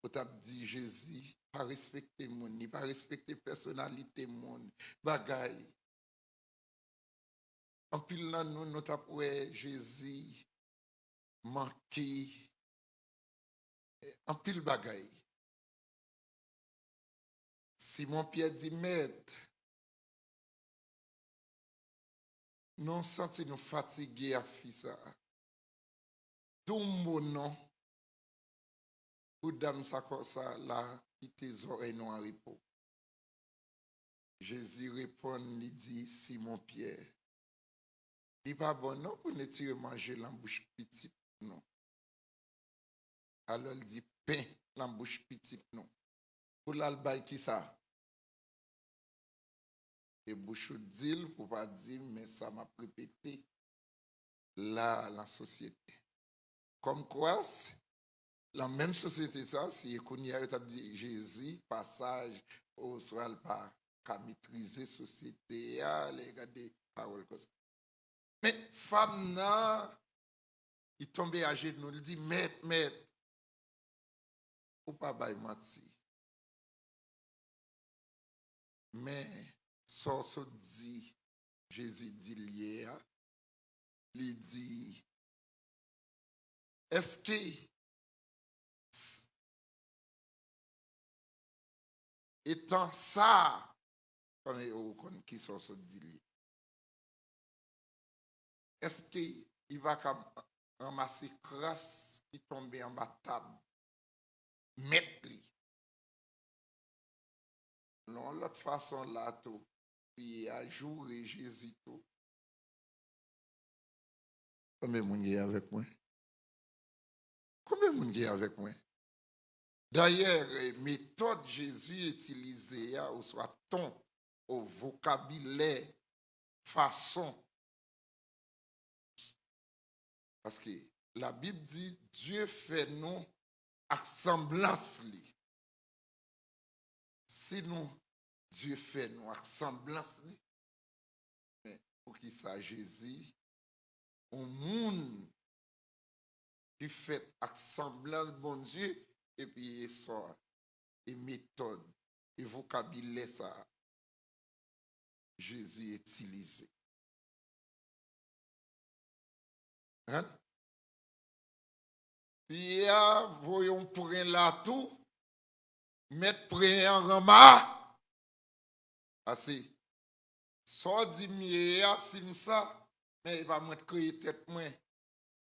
on t'a dit Jésus, pas respecter mon, ni pas respecter personnalité mon, bagaille. En pile là, nous t'avons Jésus manqué, en pile bagaille. Simon Pierre dit, maître, nous sentons nous fatigués à faire ça. Tout mon nom, pour dame ça comme ça, là, qui tes oreilles non en repos. Jésus répond, il dit, Simon Pierre, il n'est pas bon, non, pour ne tirer manger l'embouche petite, non. Alors il dit, pain, l'embouche petite, non. Pour l'albaï qui ça? Et bouche dit, pour pas dire, mais ça m'a répété, là, la société. Comme quoi, la même société, ça, si il y a dit Jésus, passage au soir, pas qu'à maîtriser la société, les gars des paroles comme ça. Mais femme, il tombait à genoux, il dit, maître, ou pas bay menti. Mais, ça dit, Jésus dit hier, il dit, est-ce que, étant ça, comme vous qui sont dit, est-ce qu'il va ramasser crasse qui tombe en bas de table, mettre lui? Non, l'autre façon là, tout, puis à jour et Jésus tout. Combien de monde est avec moi? Combien de monde est avec moi? D'ailleurs, méthode Jésus utilisée, ou soit ton, au vocabulaire, façon. Parce que la Bible dit, Dieu fait nous à semblance. Si nous, Dieu fait nous à semblance, mais pour qui ça, Jésus, un monde qui fait à semblance, bon Dieu, et puis ça, et méthode, et vocabulaire, ça, Jésus utilisé. Hein? Puis, voyons pour un là tout, mettre près en ramas. Assez. Soit dit mieux, sim ça, mais il va me créer tête moins.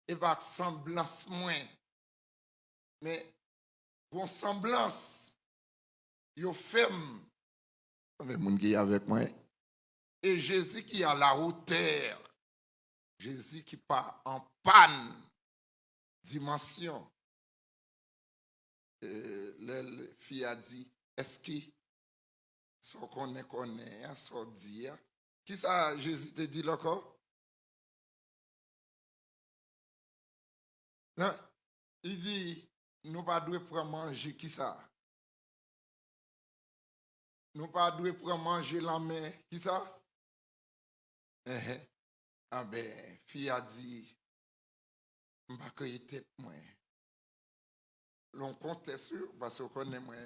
Il va semblance moins. Mais, bon semblance, il fait. Mais mon qui est avec moi. Et Jésus qui est à la hauteur. Jésus qui part en panne. Dimension. La fille a dit, est-ce que ce qu'on connaît, ce dit, qui ça Jésus te dit encore? Non? Il dit, nous pas devons prendre manger, qui ça? Nous pas devons prendre manger la main, qui ça? Ah ben, fille a dit, je ne vais pas tête moi. L'on compte sûr, parce qu'on connaît moi,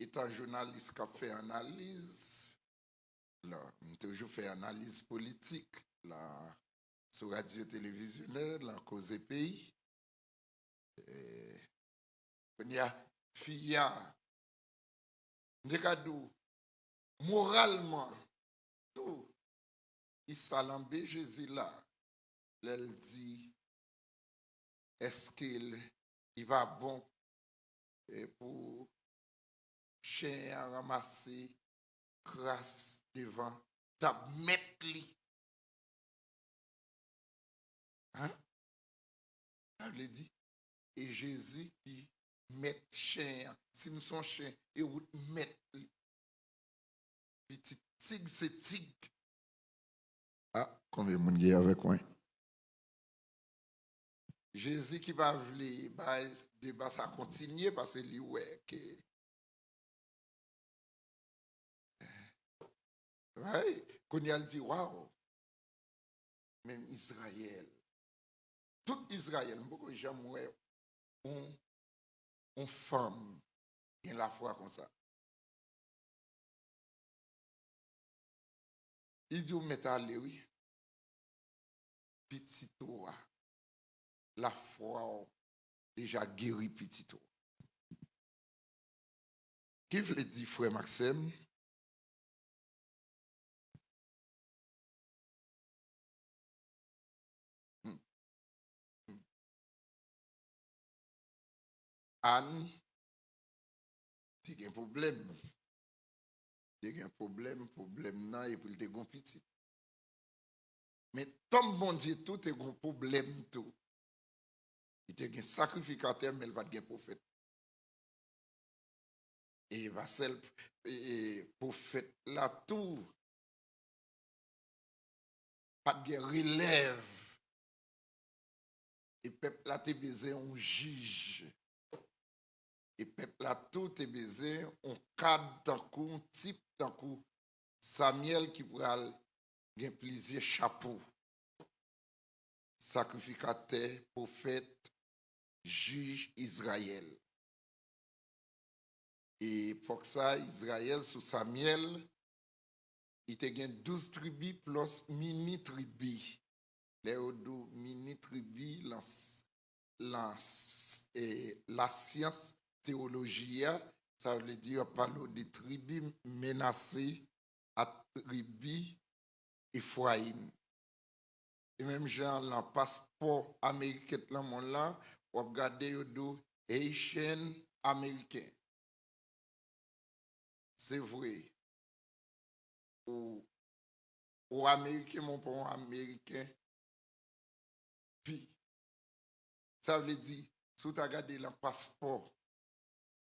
étant journaliste qui a fait analyse, là, toujours fait analyse politique, là, sur radio télévisionnelle, là, cause pays. Il y a fille, moralement, tout, il s'alambé Jésus là, elle dit, est-ce qu'il va bon pour chien à ramasser grâce devant ta mettre li. Hein? Elle dit. Et Jésus qui met chien, si nous sommes chien, et vous met li. Petit tigre, c'est tigre. Ah, combien de monde est avec moi? Jésus qui va vouloir, bah, débat ça continue parce que lui, ouais, que. Ouais, qu'on y a dit, waouh, même Israël, tout Israël, beaucoup de gens, ouais, on femme, et la foi comme ça. Il dit, mettez à oui, petit toi, la foi déjà guéri petit toi. Qui veut dire, frère Maxime? Anne, tu as un problème. Tu as un problème non, et puis tu as un petit. Mais comme bon Dieu, tout est un problème, tout. Il y a un sacrificateur, mais il va être un prophète. Et il va seul, et prophète là, tout. Pas de relève. Et peuple là, tu besoin un juge. Et peuple là, tout est besoin un cadre d'un coup, un type d'un coup. Samuel qui pourra avoir plusieurs chapeaux. Sacrificateur, prophète, juge Israël. Et pour ça, Israël, sous Samuel, il te gagne 12 tribus plus mini tribus. Les mini tribus, la science théologie, ça veut dire parler de tribus menacées à tribus Ephraïm. Et même genre, le passeport américain, là, mon là, on regarde le Haïtien américain. C'est vrai. Ou américain, mon père américain. Puis, ça veut dire, si tu as regardé le passeport,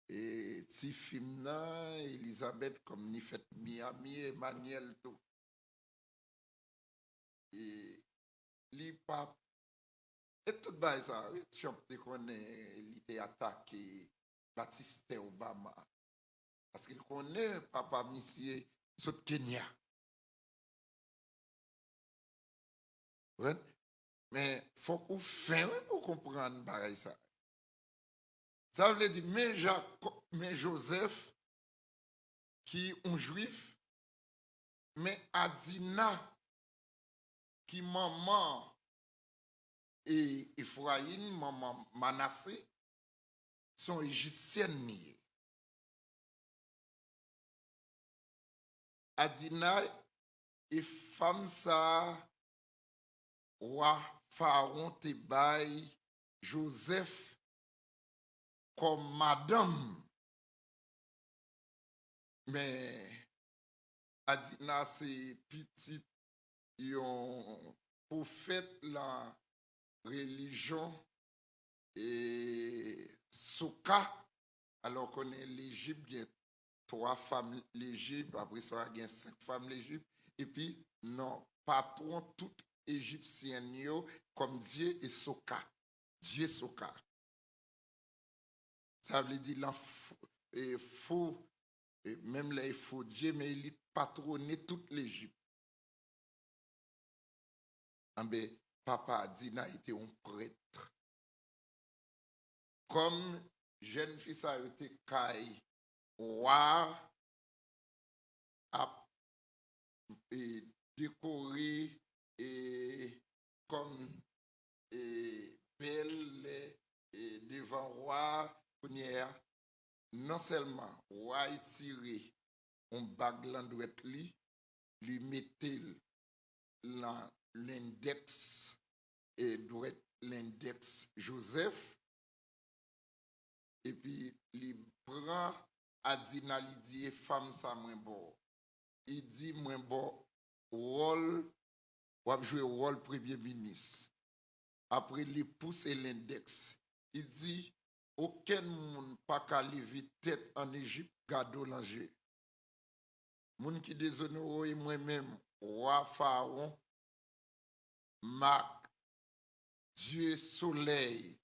et si film là, Elisabeth, comme ni fait Miami, Emmanuel, tout. Et li pas. Et tout bas ça, Trump te connaît, il était attaqué Baptiste Obama. Parce qu'il connaît papa monsieur sur Kenya. Ouais? Mais il faut qu'on fasse pour comprendre ça. Ça veut dire, mais Joseph, qui est un juif, mais Adina, qui maman et Ephraïm, maman Manassé, sont égyptiennes. Adina et femme ça, roi Pharaon te bail Joseph comme madame. Mais Adina c'est petit yon prophète la religion et Souka. Alors qu'on est l'Égypte, il y a 3 femmes l'Égypte, après ça il y a 5 femmes l'Égypte, et puis non, patron tout égyptien comme Dieu et Soka. Dieu Soka. Ça veut dire il faut, même là il faut Dieu, mais il patronné toute l'Égypte. Ben, papa Adina était un prêtre. Comme jeune fille a été caille, roi a décoré et comme belle devant roi non seulement roi tiré un bague l'andouette lui mettait l'index et doit l'index Joseph et puis il prend Adina il dit femme ça moins bon il dit moins bon rôle ou a joué rôle premier ministre après il pousse l'index il dit aucun monde pas qu'à lever tête en Égypte gado langer moun qui déshonore moi-même roi Pharaon Marc Dieu soleil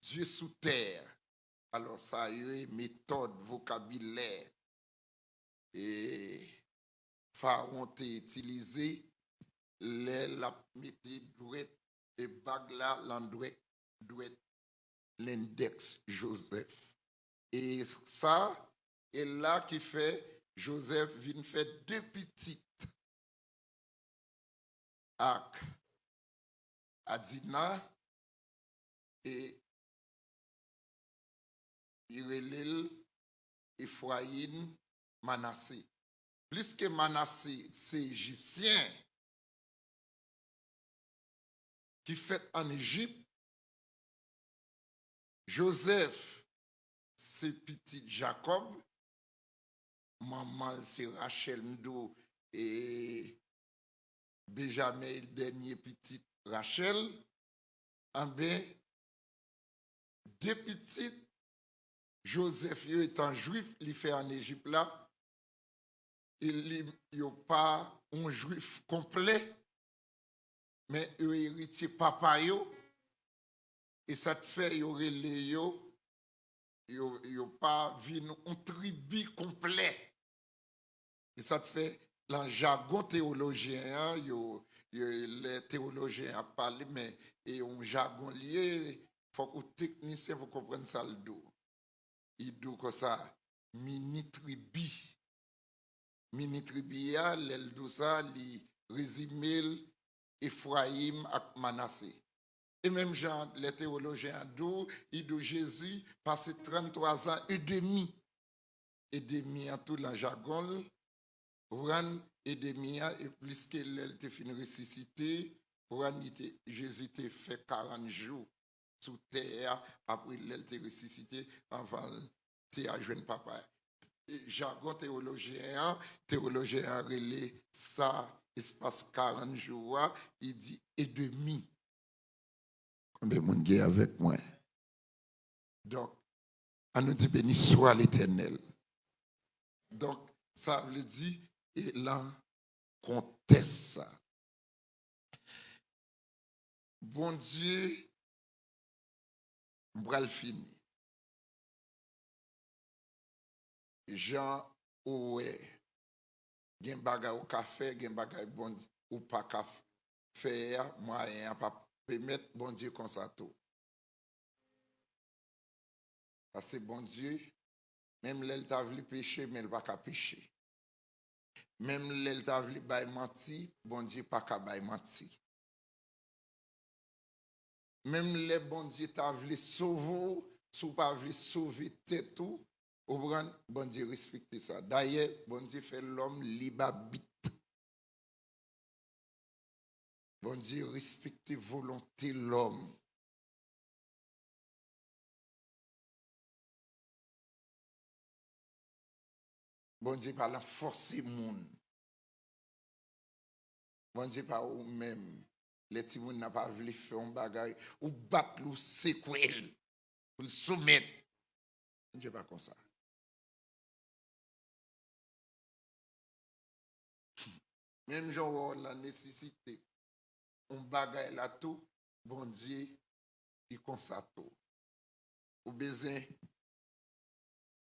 Dieu sous terre. Alors ça y est, méthode, vocabulaire. Et Pharaon t'a utilisé, la méthode et bague là, l'index Joseph. Et ça, et là qui fait, Joseph vient faire 2 petites à Adina et Irelil, Ephraïm, Manassé. Plus que Manassé, c'est égyptien qui fait en Égypte. Joseph, c'est petit Jacob. Maman, c'est Rachel Mdo et Benjamin, dernier petit Rachel. En bien, 2 petites, Joseph étant juif, il fait en Égypte là. Il n'est pas un juif complet, mais il héritier papa yo. Et ça te fait, il y aurait les yo, il pas vu un tribu complet. Et ça te fait, dans le jargon théologien, les théologiens a parlé, mais et un jargon lié, il faut que les techniciens vous comprennent ça le dos. Il dit comme ça, mini-tribi. Mini-tribi, l'el dousa, li résumé Ephraim ak Manassé. Et même Jean, les théologiens ils disent Jésus passé 33 ans et demi en tout le jargon, et demi et plus que l'elle fin ressuscité, Jésus était fait 40 jours sous terre après l'elle était ressuscité avant de joindre papa. Jargon théologien relé ça, espace 40 jours, il dit et demi. Combien de monde est avec moi? Donc, on nous dit béni soit l'Éternel. Donc, ça veut dire, et là, conteste ça. Bon Dieu, m'bral fini. Jean, ouais, gen bagay ou ka fait, gen bagay bon ou pas ka faire, moyen pas permettre bon Dieu comme ça tout. Parce que bon Dieu, même l'elle t'a voulu pécher, mais elle va pas pécher. Même l'elle t'a voulu bailler menti, bon Dieu pas qu'à bailler menti. Même les bon Dieu t'a voulu sauver, sous pas voulu sauver tout, bon Dieu respecte ça. D'ailleurs, bon Dieu fait l'homme libre-arbitre. Bon Dieu respecte volonté l'homme. Bon Dieu pas la forcer monde. Bon Dieu pas ou même les petits moun n'a pas voulu faire un bagage ou battre ou séquel pour le soumettre. Bon Dieu pas comme ça. Même genre la nécessité un bagage là tout bon Dieu il comme ça tout. Ou besoin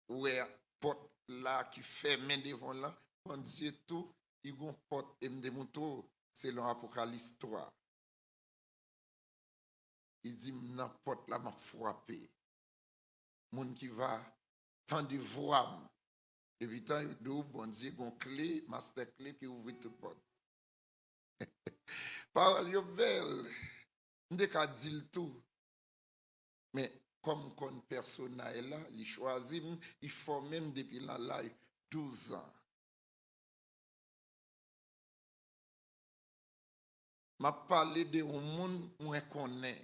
ouais porte là qui ferme devant là bon Dieu tout il gon porte et me démontre selon Apocalypse 3. Il dit n'importe là m'a frappé. Moun qui va tant de voir depuis tant de bon Dieu gon clé master clé qui ouvre toute porte. Parole yo belle. M'de ka dire tout. Mais comme kon personne est là, il choisit, il faut même depuis la live 12 ans. M'a parlé de un monde où on connaît.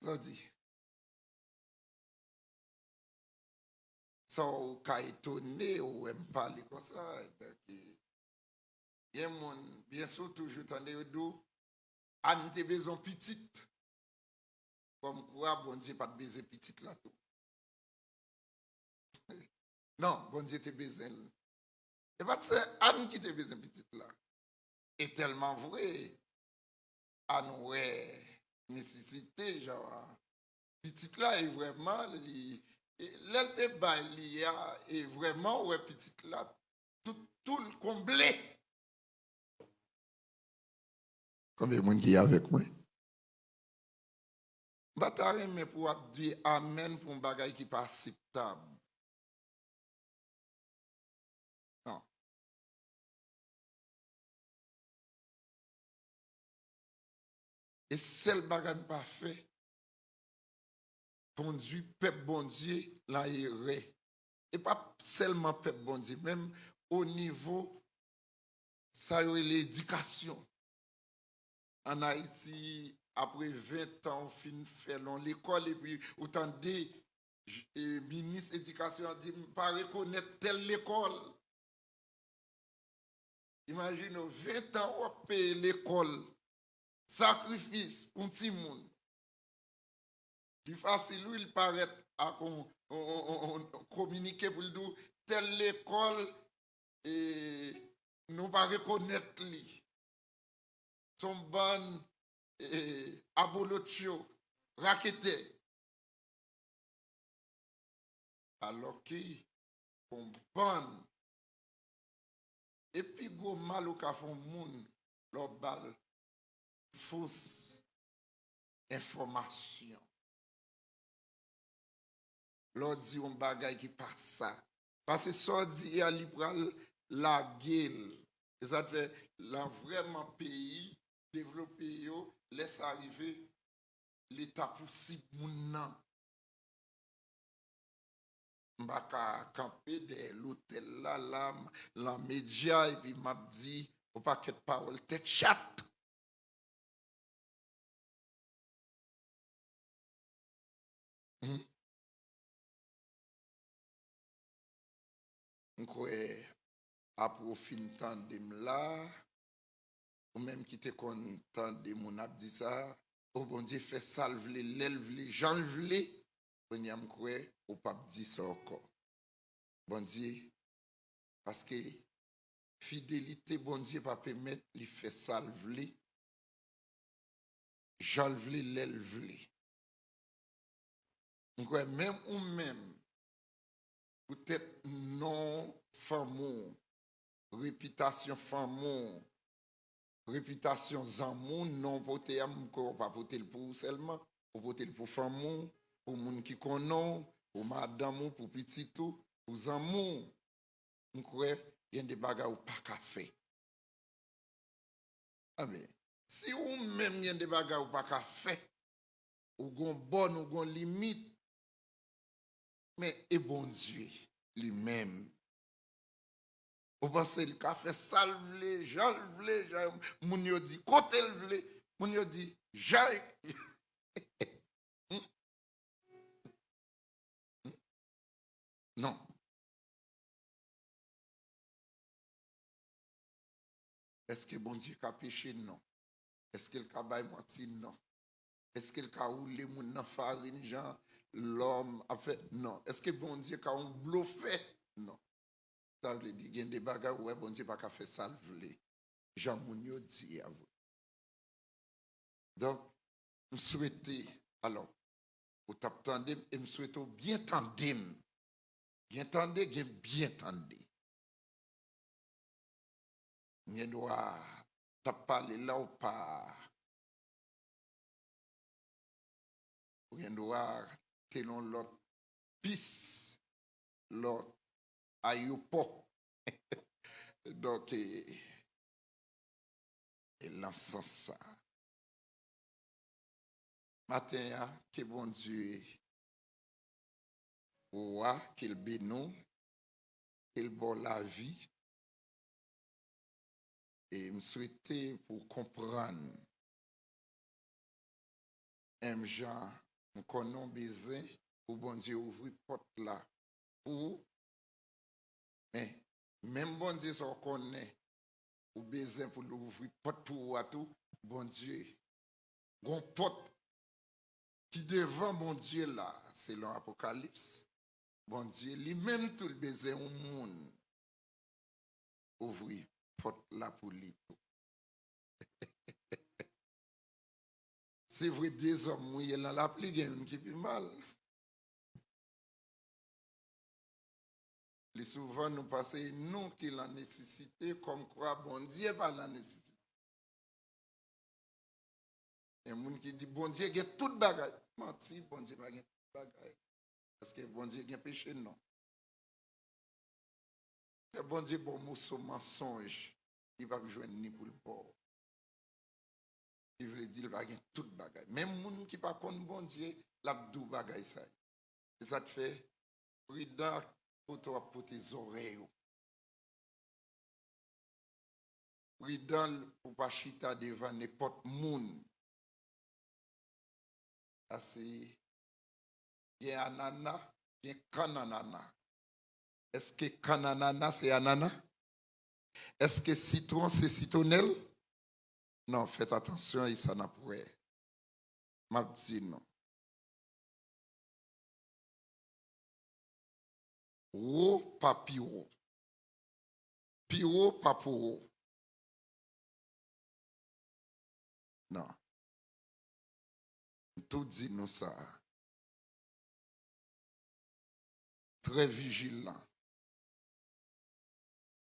Ça dit. Ça ou ka étonné ou me parler comme ça. Il y a monde bien sûr toujours tande do an te besoin petite. Comme quoi bon Dieu pas de baiser petite là tout. Non, bon Dieu te besoin. Et pas c'est Anne qui te besoin petite là. Et tellement vrai. Anne ouais nécessité genre petite là est vraiment l'elle est vraiment ouais petite là tout le comblé. Combien de monde qui est avec moi? Bataille mais pour dire amen pour un bagage qui pas acceptable. Non. Et seul bagage pas fait conduit peuple bon Dieu là est. Et pas seulement peuple bon Dieu, même au niveau ça y est l'éducation. En Haïti, après 20 ans, on finit faire l'école et puis autant de ministre éducation a dit pas reconnaître telle école. Imaginez 20 ans on paye l'école, sacrifice pour un petit monde. Il facile il paraît à communiquer pour le dire telle école et nous pas reconnaître lui. Son bon abolotio raqueté. Alors qu'il on bon et puis go mal au ka font moun leur balle fausse information. L'on dit un bagay qui passe ça. Parce que ça dit à libéral la gueule. Et ça fait là vraiment pays développé yo laisse arriver l'état possible moun Mbaka camper de l'hôtel là la média et puis m'a dit au paquet de paroles tête chatte. Après fin temps de là ou même qui te content de mon ap dit ça au bon Dieu fait salve l'élève les gens vle on y a m'croire ou pas dit ça encore bon Dieu parce que fidélité bon Dieu pas permettre lui fait salve les gens vle l'élève m'croire même ou même peut-être non fameux réputation fameux réputation zanmou non pote am ko pas pote pour seulement pour pote pour famou pour moun qui connaît pour madame pour petit tout pour zanmou m'croire il y a des bagages ou pas ka fait amen si ou même il y a des bagages ou pas ka fait ou gon bonne ou gon limite mais et bon Dieu lui-même vous pensez le café salve les gens vle moun yo dit côté vle moun yo dit j'ai non est-ce que bon Dieu a péché non est-ce qu'il a bail menti non est-ce qu'il a roulé moun nan farine Jean l'homme a fait non est-ce que bon Dieu a un bluffé non ça veut dire il y a des bagages ouais bon Dieu pas ka fait salve les Jean moun yo dit à vous donc je souhaite alors ou t'attendez et me souhaite bien tendez bien tendez bien tendez Mien doit t'as parlé là ou pas ou bien doit telon l'autre piste l'autre aéroport donc et l'encens ça matin que bon Dieu ouah qu'il bénou qu'il bon la vie et me souhaiter pour comprendre un gens nous connaissons besoin pour bon Dieu ouvrir porte là pour mais même bon Dieu ça connaît ou besoin pour l'ouvrir porte pour tout bon Dieu gon porte qui devant mon Dieu là selon Apocalypse bon Dieu lui-même tout le besoin au monde ouvrir porte là pour lui tout c'est vrai des hommes mouillés dans la pluie qui plus mal les souvent nous passons nous qui la nécessité comme quoi bon Dieu pas la nécessité et moun qui dit bon Dieu a tout bagage menti bon Dieu pas tout bagage parce que bon Dieu a péché non et bon Dieu bon mot mensonge il va joindre ni pour le bord il veut dire il va gagner tout bagage même moun qui pas contre bon Dieu l'abdou bagage ça et ça te fait prudent pour toi pour tes oreilles prudent pour pas chita devant n'importe moun parce il y a ananas il y a cananana est-ce que cananana c'est ananas est-ce que citron c'est citronnelle non faites attention il s'en a pour m'a dit non Ro papiro. Piro paporo. Non. Tout dit nous ça. Très vigilant.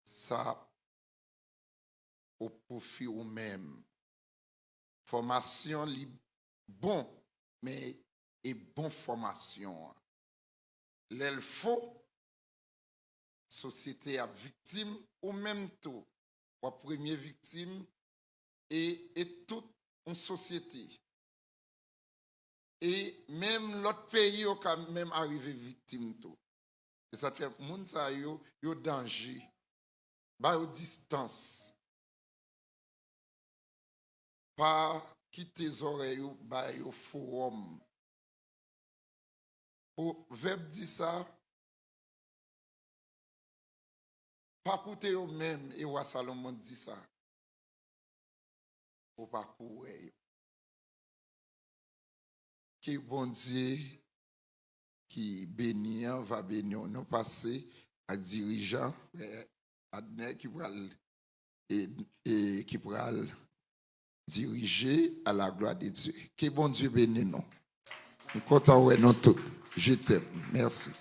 Ça au profit ou même. Formation li bon, mais et bon formation. L'elle faut, société à victime ou même tout, ou première victime et toute une société. Et même l'autre pays a quand même arrivé victime tout. Et ça fait moun sa yo danger. Ba yo distance. Pas quitter les oreilles ba yo forum. Pour verbe dit ça, pas coûter yo même et roi Salomon dit ça. Pour pas courir. Que bon Dieu qui bénit va bénir nous passer à dirigeant Adner qui pourra diriger à la gloire de Dieu. Que bon Dieu bénisse nous. Nous comptons nous tous. Je t'aime. Merci.